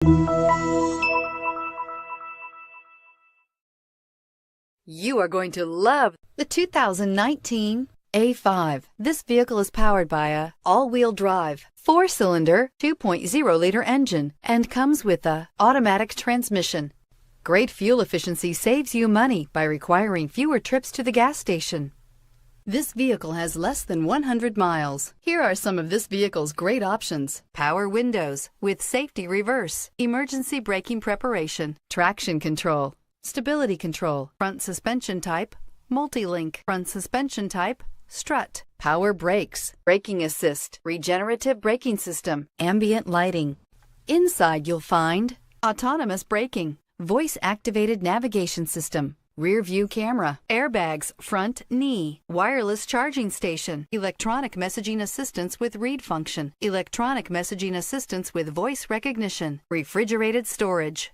You are going to love the 2019 A5. This vehicle is powered by a all-wheel drive, 4-cylinder, 2.0-liter engine and comes with a automatic transmission. Great fuel efficiency saves you money by requiring fewer trips to the gas station. This vehicle has less than 100 miles. Here are some of this vehicle's great options: power windows with safety reverse, emergency braking preparation, traction control, stability control, front suspension type, multi-link, front suspension type, strut, power brakes, braking assist, regenerative braking system, ambient lighting. Inside you'll find autonomous braking, voice-activated navigation system, rear view camera, airbags, front knee, wireless charging station, electronic messaging assistance with read function, electronic messaging assistance with voice recognition, refrigerated storage,